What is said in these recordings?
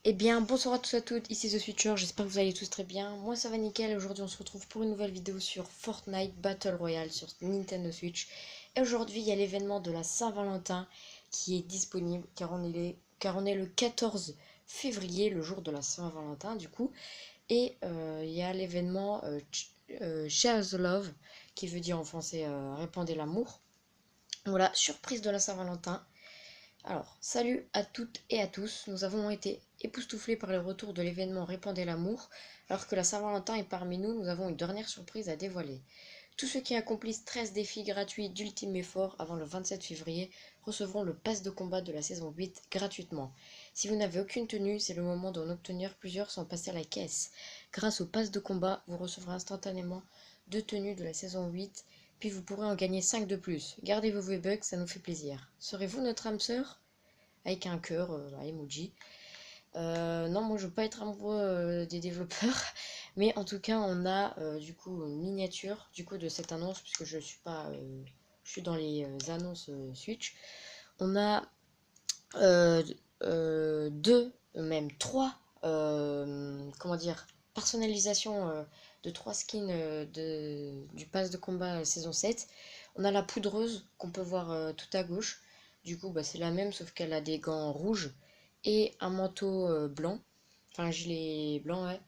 Eh bien, bonsoir à tous et à toutes, ici The Switcher, j'espère que vous allez tous très bien. Moi ça va nickel et aujourd'hui on se retrouve pour une nouvelle vidéo sur Fortnite Battle Royale sur Nintendo Switch. Et aujourd'hui il y a l'événement de la Saint-Valentin qui est disponible car on est le 14 février, le jour de la Saint-Valentin du coup. Et il y a l'événement Share the Love qui veut dire en français répandez l'amour. Voilà, surprise de la Saint-Valentin. Alors, salut à toutes et à tous. Nous avons été époustouflés par le retour de l'événement Répandez l'amour. Alors que la Saint-Valentin est parmi nous, nous avons une dernière surprise à dévoiler. Tous ceux qui accomplissent 13 défis gratuits d'Ultime Effort avant le 27 février recevront le pass de combat de la saison 8 gratuitement. Si vous n'avez aucune tenue, c'est le moment d'en obtenir plusieurs sans passer à la caisse. Grâce au pass de combat, vous recevrez instantanément 2 tenues de la saison 8, puis vous pourrez en gagner 5 de plus. Gardez vos V-Bucks, ça nous fait plaisir. Serez-vous notre âme sœur? Avec un cœur, emoji. Non, moi je veux pas être amoureux des développeurs, mais en tout cas on a du coup une miniature du coup de cette annonce puisque je suis pas, je suis dans les annonces Switch. On a euh, deux, même trois, comment dire, personnalisations de trois skins du pass de combat saison 7. On a la poudreuse qu'on peut voir tout à gauche. Du coup, bah, c'est la même, sauf qu'elle a des gants rouges et un manteau blanc. Enfin, un gilet blanc, ouais.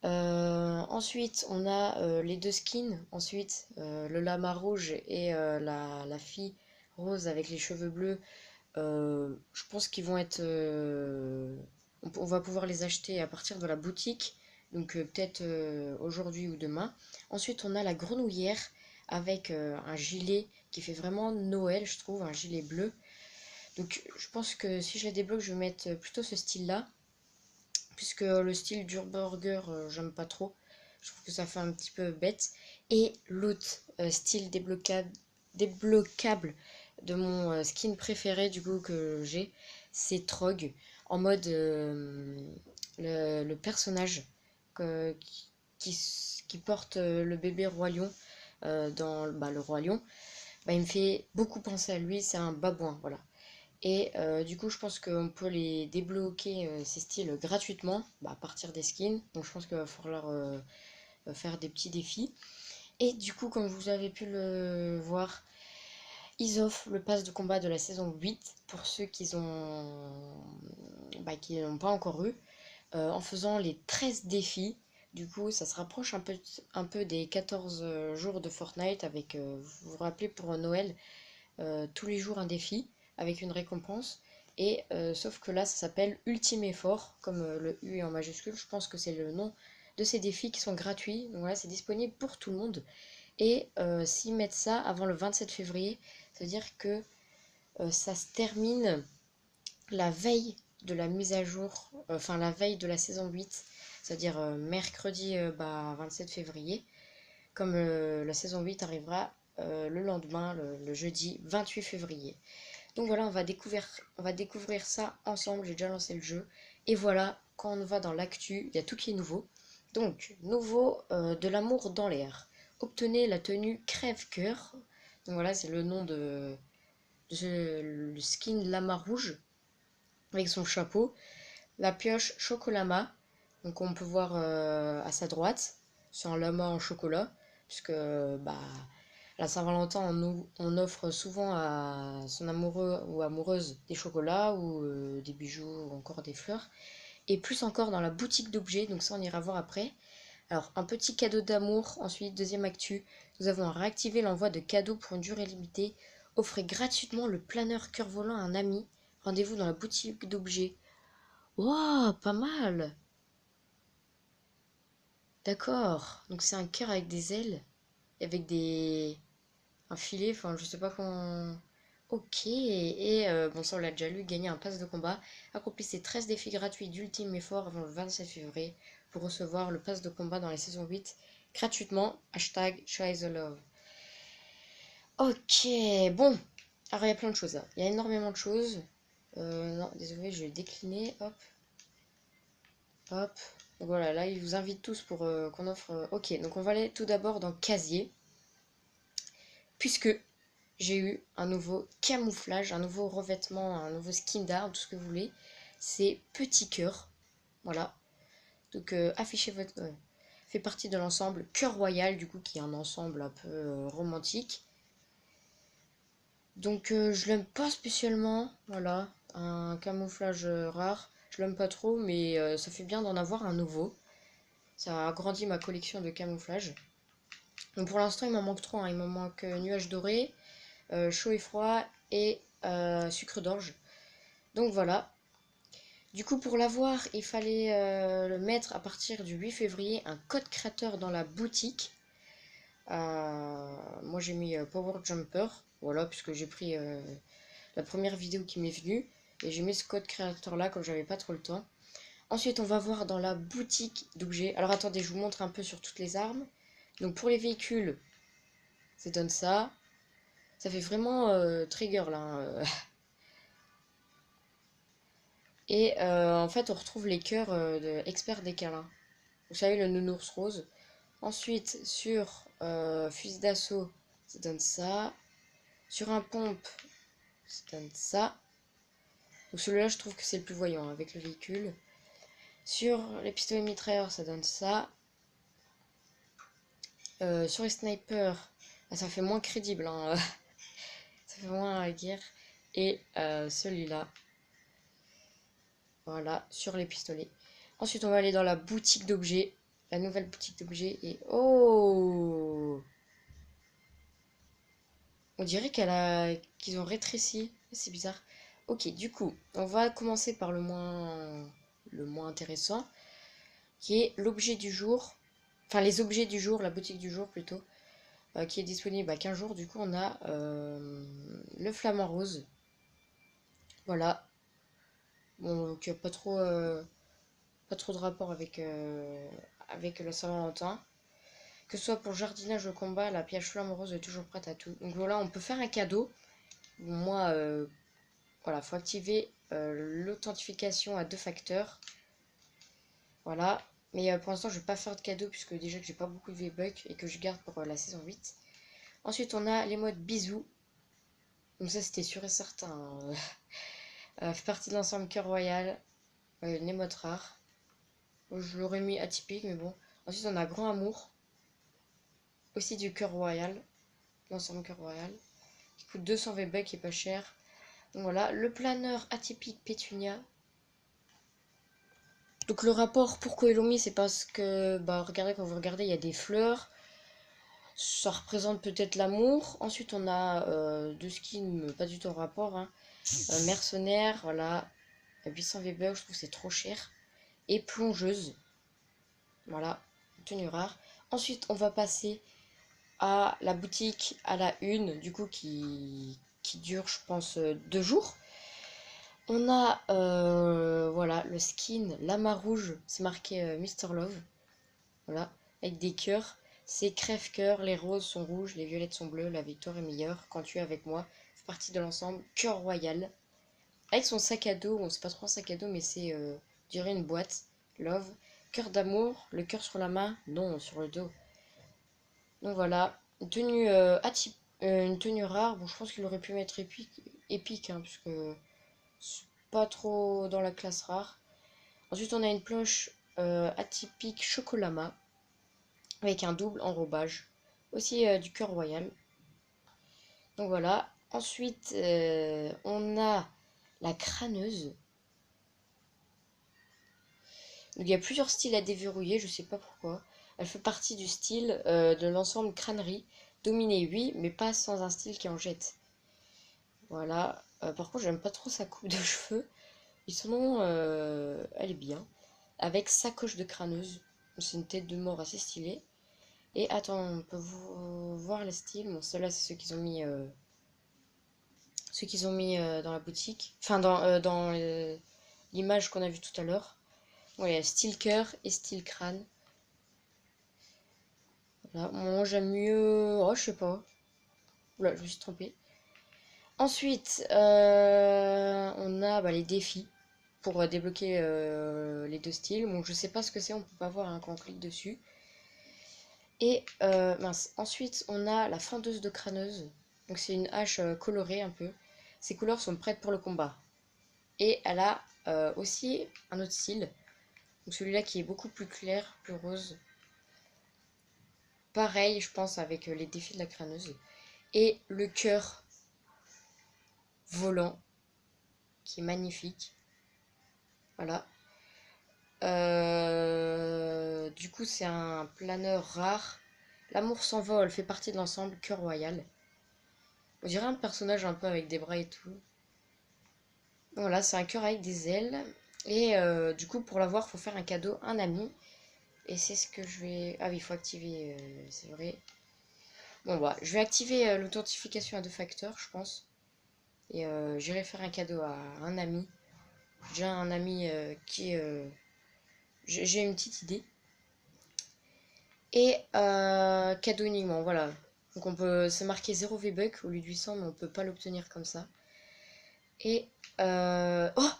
Ensuite, on a les deux skins. Ensuite, le lama rouge et la fille rose avec les cheveux bleus. Je pense qu'ils vont être. On va pouvoir les acheter à partir de la boutique. Donc peut-être aujourd'hui ou demain. Ensuite, on a la grenouillère avec un gilet qui fait vraiment Noël, je trouve, un gilet bleu. Donc je pense que si je la débloque, je vais mettre plutôt ce style-là. Puisque le style d'Urburger, j'aime pas trop. Je trouve que ça fait un petit peu bête. Et l'autre style débloquable de mon skin préféré du coup que j'ai, c'est Trog. En mode le personnage que- qui, qui porte le bébé Roi Lion dans bah, le Roi Lion, bah, il me fait beaucoup penser à lui, c'est un babouin, voilà. Et du coup, je pense qu'on peut les débloquer ces styles gratuitement bah, à partir des skins. Donc, je pense qu'il va falloir faire des petits défis. Et du coup, comme vous avez pu le voir, ils offrent le pass de combat de la saison 8 pour ceux qui n'ont pas encore eu, en faisant les 13 défis. Du coup, ça se rapproche un peu des 14 jours de Fortnite avec, vous vous rappelez, pour Noël, tous les jours un défi avec une récompense. Et sauf que là, ça s'appelle Ultime Effort, comme le U est en majuscule. Je pense que c'est le nom de ces défis qui sont gratuits. Donc voilà, c'est disponible pour tout le monde. Et s'ils mettent ça avant le 27 février, ça veut dire que ça se termine la veille de la mise à jour, enfin la veille de la saison 8, c'est-à-dire mercredi 27 février, comme la saison 8 arrivera le lendemain, le jeudi 28 février. Donc voilà, on va découvrir ça ensemble, j'ai déjà lancé le jeu. Et voilà, quand on va dans l'actu, il y a tout qui est nouveau. Donc, nouveau, de l'amour dans l'air. Obtenez la tenue crève-cœur. Donc voilà, c'est le nom le skin lama rouge avec son chapeau. La pioche chocolama, donc on peut voir à sa droite, c'est un lama en chocolat, puisque bah, la Saint-Valentin on offre souvent à son amoureux ou amoureuse des chocolats ou des bijoux ou encore des fleurs. Et plus encore dans la boutique d'objets, donc ça on ira voir après. Alors, un petit cadeau d'amour. Ensuite, deuxième actu, nous avons réactivé l'envoi de cadeaux pour une durée limitée. Offrez gratuitement le planeur cœur volant à un ami. Rendez-vous dans la boutique d'objets. Waouh, pas mal. D'accord. Donc c'est un cœur avec des ailes. Et avec un filet, enfin je sais pas comment... Ok, et bon ça on l'a déjà lu, gagner un pass de combat. Accomplissez 13 défis gratuits d'Ultime Effort avant le 27 février pour recevoir le pass de combat dans les saisons 8 gratuitement. Hashtag Try the Love. Ok, bon. Alors il y a plein de choses là. Il y a énormément de choses. Non, désolé, je vais décliner. Hop, hop. Donc voilà, là ils vous invitent tous pour qu'on offre... Ok, donc on va aller tout d'abord dans Casier. Puisque j'ai eu un nouveau camouflage, un nouveau revêtement, un nouveau skin d'arme, tout ce que vous voulez. C'est Petit Cœur. Voilà. Donc affichez votre... fait partie de l'ensemble Cœur Royal, du coup, qui est un ensemble un peu romantique. Donc je l'aime pas spécialement, voilà, un camouflage rare. Je l'aime pas trop, mais ça fait bien d'en avoir un nouveau. Ça a agrandi ma collection de camouflage. Donc pour l'instant, il m'en manque trois, hein. Il m'en manque nuage doré, chaud et froid et sucre d'orge. Donc voilà. Du coup, pour l'avoir, il fallait le mettre à partir du 8 février, un code créateur dans la boutique. Moi, j'ai mis Power Jumper, voilà, puisque j'ai pris la première vidéo qui m'est venue. Et j'ai mis ce code créateur là, comme j'avais pas trop le temps. Ensuite, on va voir dans la boutique d'objets. Alors attendez, je vous montre un peu sur toutes les armes. Donc pour les véhicules, ça donne ça. Ça fait vraiment trigger là, hein. Et en fait, on retrouve les cœurs de expert des câlins. Vous savez, le nounours rose. Ensuite, sur fusil d'assaut, ça donne ça. Sur un pompe, ça donne ça. Donc celui-là, je trouve que c'est le plus voyant avec le véhicule. Sur les pistolets mitrailleurs, ça donne ça. Sur les snipers, ça fait moins crédible, hein. Ça fait moins la guerre. Et celui-là, voilà, sur les pistolets. Ensuite, on va aller dans la boutique d'objets. La nouvelle boutique d'objets. Et oh! On dirait qu'ils ont rétréci. C'est bizarre. Ok, du coup, on va commencer par le moins intéressant, qui est l'objet du jour. Enfin, les objets du jour, la boutique du jour plutôt, qui est disponible à 15 jours. Du coup, on a le flamant rose. Voilà. Bon, donc pas trop de rapport avec le Saint-Valentin. Que ce soit pour jardinage ou combat, la pioche flamme rose est toujours prête à tout. Donc voilà, on peut faire un cadeau. Moi, voilà, faut activer l'authentification à 2 facteurs. Voilà. Mais pour l'instant, je vais pas faire de cadeau puisque déjà que j'ai pas beaucoup de V-Bucks et que je garde pour la saison 8. Ensuite, on a les modes bisous. Donc ça, c'était sûr et certain, hein. Fait partie de l'ensemble Cœur Royal. Une émote rare. Je l'aurais mis atypique, mais bon. Ensuite, on a Grand Amour. Aussi du Cœur Royal. L'ensemble Cœur Royal. Qui coûte 200 V-Bucks, qui est pas cher. Donc voilà. Le planeur atypique Pétunia. Donc le rapport, pourquoi ils l'ont mis, c'est parce que, bah regardez, quand vous regardez, il y a des fleurs. Ça représente peut-être l'amour. Ensuite, on a deux skins, pas du tout en rapport, hein. Mercenaire, voilà. 800 V-Bucks, je trouve que c'est trop cher. Et plongeuse. Voilà, tenue rare. Ensuite, on va passer à la boutique à la une, du coup, qui dure, je pense, 2 jours. On a, voilà, le skin Lama Rouge, c'est marqué Mister Love. Voilà, avec des cœurs. C'est crève-cœur, les roses sont rouges, les violettes sont bleues, la victoire est meilleure quand tu es avec moi. C'est partie de l'ensemble Cœur Royal. Avec son sac à dos, bon, c'est pas trop un sac à dos, mais c'est, dirait une boîte. Love. Cœur d'amour, le cœur sur la main, non, sur le dos. Donc voilà, une tenue, une tenue rare. Bon, je pense qu'il aurait pu mettre épique, hein, puisque c'est pas trop dans la classe rare. Ensuite, on a une cloche atypique chocolama avec un double enrobage. Aussi du cœur royal. Donc voilà. Ensuite, on a la crâneuse. Donc il y a plusieurs styles à déverrouiller, je sais pas pourquoi. Elle fait partie du style de l'ensemble crânerie. Dominé, oui, mais pas sans un style qui en jette. Voilà. Par contre, j'aime pas trop sa coupe de cheveux. Et son nom, elle est bien. Avec sacoche de crâneuse. C'est une tête de mort assez stylée. Et attends, on peut voir les styles. Bon, ceux-là, c'est ceux qu'ils ont mis dans la boutique. Enfin, dans l'image qu'on a vue tout à l'heure. Ouais, style cœur et style crâne. Voilà. Moi, j'aime mieux... Oh, je sais pas. Oula, je me suis trompée. Ensuite, on a les défis pour débloquer les deux styles. Bon, je sais pas ce que c'est, on peut pas voir hein, quand on clique dessus. Et mince. Ensuite, on a la fendeuse de crâneuse. Donc c'est une hache colorée un peu. Ses couleurs sont prêtes pour le combat. Et elle a aussi un autre style. Donc celui-là qui est beaucoup plus clair, plus rose. Pareil, je pense, avec les défis de la crâneuse. Et le cœur volant, qui est magnifique. Voilà. Du coup, c'est un planeur rare. L'amour s'envole fait partie de l'ensemble cœur royal. On dirait un personnage un peu avec des bras et tout. Voilà, c'est un cœur avec des ailes. Et du coup, pour l'avoir, il faut faire un cadeau à un ami. Et c'est ce que je vais... Ah oui, il faut activer, c'est vrai. Bon, bah, je vais activer l'authentification à 2 facteurs, je pense. Et j'irai faire un cadeau à un ami. J'ai déjà un ami qui... j'ai une petite idée. Et cadeau uniquement, voilà. Donc on peut... C'est marqué 0 V-Bucks au lieu de 800, mais on peut pas l'obtenir comme ça. Et... Oh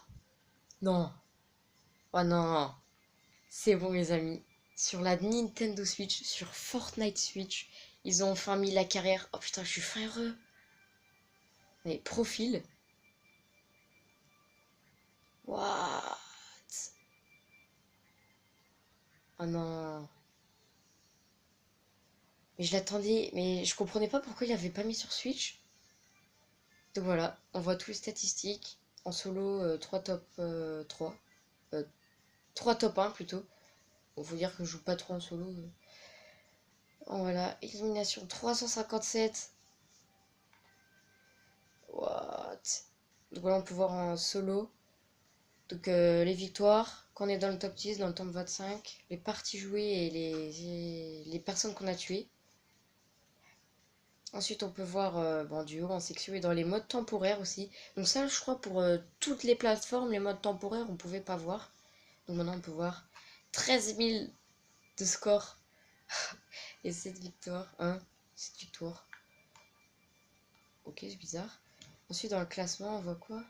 non. Oh non. C'est bon, mes amis. Sur la Nintendo Switch, sur Fortnite Switch, ils ont enfin mis la carrière. Oh putain, je suis fin heureux. Mais profil. What? Oh non. Mais je l'attendais, mais je comprenais pas pourquoi il avait pas mis sur Switch. Donc voilà, on voit toutes les statistiques. En solo, 3 top 3. 3 top 1 plutôt. Bon, faut dire que je joue pas trop en solo. Oh, voilà, élimination 357. What? Donc voilà, on peut voir en solo. Donc les victoires, quand on est dans le top 10, dans le top 25, les parties jouées et les personnes qu'on a tuées. Ensuite, on peut voir en duo, en sexio et dans les modes temporaires aussi. Donc ça, je crois, pour toutes les plateformes, les modes temporaires, on pouvait pas voir. Donc maintenant, on peut voir 13 000 de score et 7 victoires. 7 victoires. Ok, c'est bizarre. Ensuite, dans le classement, on voit quoi?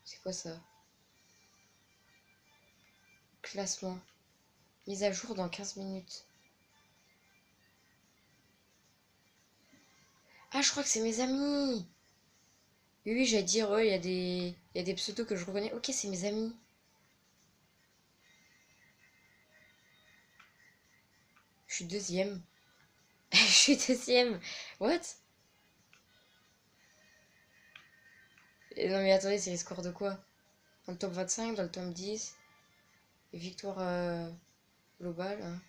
C'est quoi ça? Classement. Mise à jour dans 15 minutes. Ah, je crois que c'est mes amis. Oui, oui, j'allais dire, il y a des pseudos que je reconnais. Ok, c'est mes amis. Je suis deuxième. Je suis deuxième. What? Et non, mais attendez, c'est les scores de quoi? Dans le top 25, dans le top 10. Et victoire globale. Hein.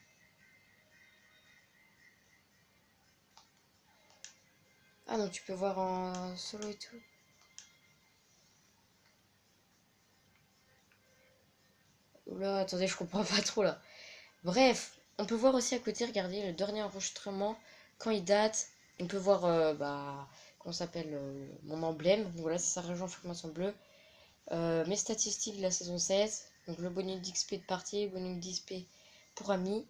Ah non, tu peux voir en solo et tout. Oula, attendez, je comprends pas trop là. Bref, on peut voir aussi à côté, regardez, le dernier enregistrement, quand il date. On peut voir, comment s'appelle, mon emblème. Donc voilà, c'est ça, région information bleue. Mes statistiques de la saison 16. Donc le bonus d'XP de partie, bonus d'XP pour amis.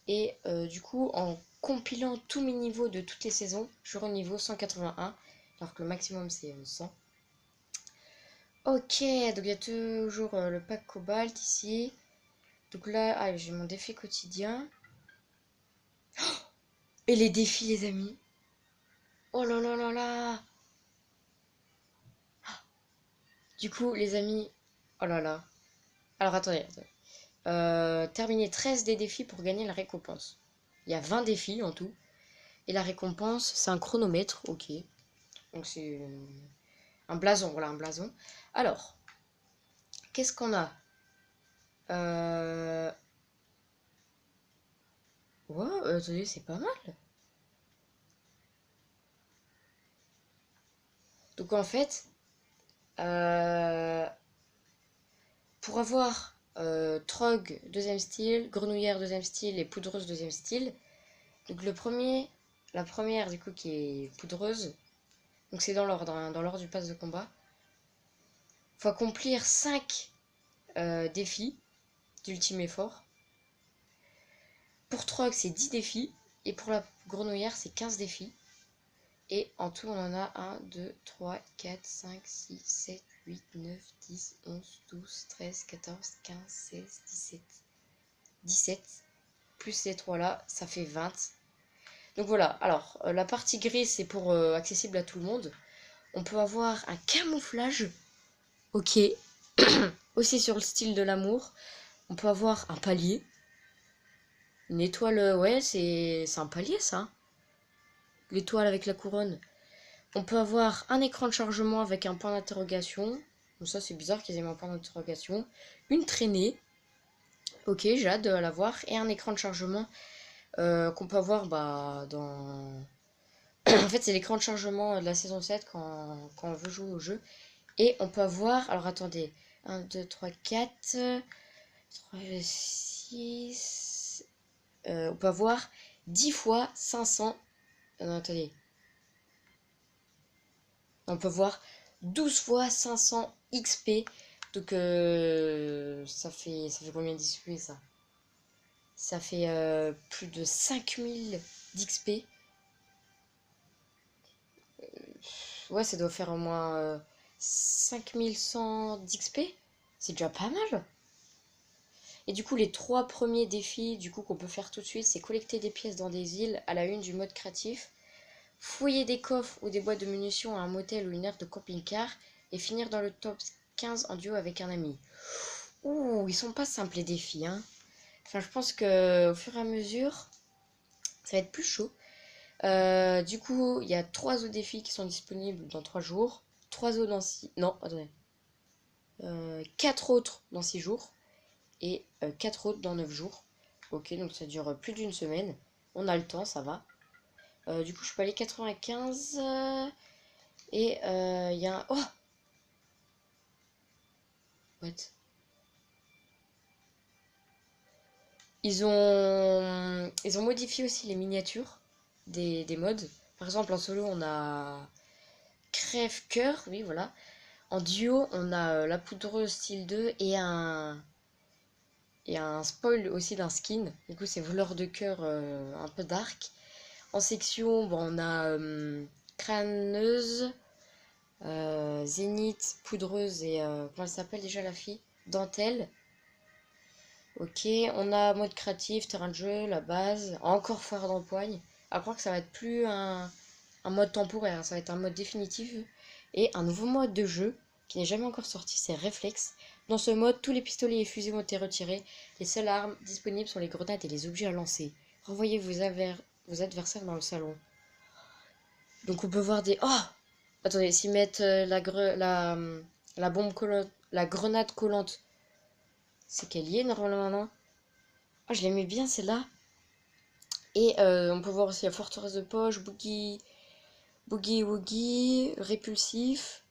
Et du coup, en compilant tous mes niveaux de toutes les saisons, je suis au niveau 181. Alors que le maximum c'est 100. Ok, donc il y a toujours le pack cobalt ici. Donc là, ah, j'ai mon défi quotidien. Et les défis, les amis. Oh là là là là. Du coup, les amis. Oh là là. Alors attendez. Terminer 13 des défis pour gagner la récompense. Il y a 20 défis en tout. Et la récompense, c'est un chronomètre. Ok. Donc c'est un blason. Voilà, un blason. Alors, qu'est-ce qu'on a Ouais, attendez, c'est pas mal. Donc en fait, pour avoir Trog deuxième style, Grenouillère deuxième style et Poudreuse deuxième style, donc la première du coup qui est Poudreuse, donc c'est dans l'ordre, hein, dans l'ordre du pass de combat. Faut accomplir 5 défis d'ultime effort. Pour Trog c'est 10 défis et pour la Grenouillère c'est 15 défis. Et en tout, on en a 1, 2, 3, 4, 5, 6, 7, 8, 9, 10, 11, 12, 13, 14, 15, 16, 17. 17. Plus les 3 là, ça fait 20. Donc voilà, alors, la partie grise, c'est pour accessible à tout le monde. On peut avoir un camouflage. Ok. Aussi sur le style de l'amour, on peut avoir un palier. Une étoile, ouais, c'est un palier ça. L'étoile avec la couronne. On peut avoir un écran de chargement avec un point d'interrogation. Donc ça c'est bizarre qu'ils aient mis un point d'interrogation. Une traînée. Ok, j'ai hâte de la voir. Et un écran de chargement qu'on peut avoir dans... En fait c'est l'écran de chargement de la saison 7 quand on veut jouer au jeu. Et on peut avoir... Alors attendez. 1, 2, 3, 4... 3, 6... on peut avoir 10 fois 500... non, attendez. On peut voir 12 fois 500 XP. Donc ça fait combien d'XP ça? Ça fait plus de 5000 d'XP. Ouais, ça doit faire au moins 5100 d'XP. C'est déjà pas mal. Et du coup, les 3 premiers défis du coup qu'on peut faire tout de suite, c'est collecter des pièces dans des îles à la une du mode créatif, fouiller des coffres ou des boîtes de munitions à un motel ou une aire de camping-car et finir dans le top 15 en duo avec un ami. Ouh, ils sont pas simples les défis, hein. Enfin, je pense que au fur et à mesure, ça va être plus chaud. Du coup, il y a 3 autres défis qui sont disponibles dans 3 jours. 3 autres dans 6... Non, attendez. 4 autres dans 6 jours. Et 4 autres dans 9 jours. Ok, donc ça dure plus d'une semaine. On a le temps, ça va. Du coup, je peux aller 95. Et il y a un... Oh! What? Ils ont modifié aussi les miniatures des modes. Par exemple, en solo, on a Crève-Cœur, oui, voilà. En duo, on a la poudreuse style 2 et un spoil aussi d'un skin. Du coup, c'est voleur de cœur un peu dark. En section, bon, on a crâneuse, zénith, poudreuse et comment elle s'appelle déjà la fille? Dentelle. Ok, on a mode créatif, terrain de jeu, la base, encore foire d'empoigne. À croire que ça va être plus un mode temporaire, ça va être un mode définitif. Et un nouveau mode de jeu qui n'est jamais encore sorti, c'est réflexe. Dans ce mode, tous les pistolets et fusils ont été retirés. Les seules armes disponibles sont les grenades et les objets à lancer. Renvoyez vos adversaires dans le salon. Donc on peut voir des... Oh! Attendez, s'ils mettent la bombe collante, la grenade collante, c'est qu'elle y est normalement, non? Oh, je l'aimais bien celle-là. Et on peut voir aussi la forteresse de poche, boogie woogie, répulsif.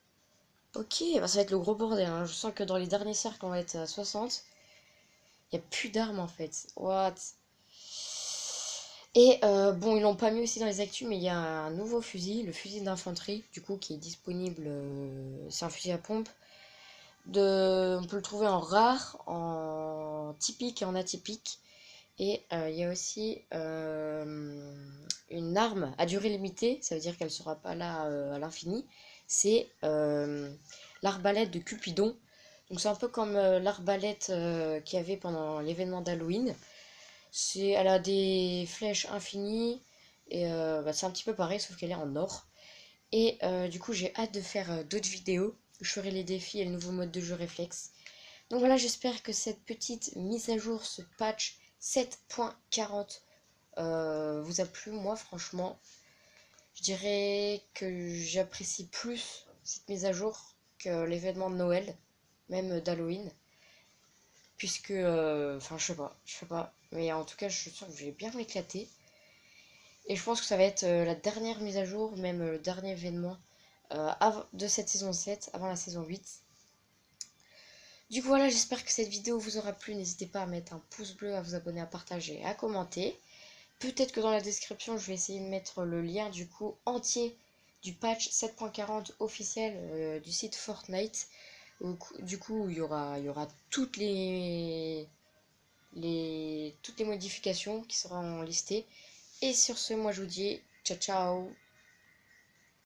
Ok, bah ça va être le gros bordel, hein. Je sens que dans les derniers cercles, on va être à 60. Il n'y a plus d'armes en fait. What? Et bon, ils l'ont pas mis aussi dans les actus, mais il y a un nouveau fusil, le fusil d'infanterie, du coup, qui est disponible. C'est un fusil à pompe. On peut le trouver en rare, en typique et en atypique. Et il y a aussi une arme à durée limitée, ça veut dire qu'elle ne sera pas là à l'infini. C'est l'arbalète de Cupidon. Donc c'est un peu comme l'arbalète qu'il y avait pendant l'événement d'Halloween. Elle a des flèches infinies et c'est un petit peu pareil sauf qu'elle est en or. Et du coup j'ai hâte de faire d'autres vidéos où je ferai les défis et le nouveau mode de jeu réflexe. Donc voilà, j'espère que cette petite mise à jour, ce patch 7.40 vous a plu. Moi franchement, je dirais que j'apprécie plus cette mise à jour que l'événement de Noël, même d'Halloween. Puisque, enfin je sais pas, mais en tout cas je sens que je vais bien m'éclater. Et je pense que ça va être la dernière mise à jour, même le dernier événement de cette saison 7, avant la saison 8. Du coup voilà, j'espère que cette vidéo vous aura plu. N'hésitez pas à mettre un pouce bleu, à vous abonner, à partager, à commenter. Peut-être que dans la description, je vais essayer de mettre le lien du coup entier du patch 7.40 officiel du site Fortnite. Du coup, il y aura toutes toutes les modifications qui seront listées. Et sur ce, moi je vous dis ciao ciao.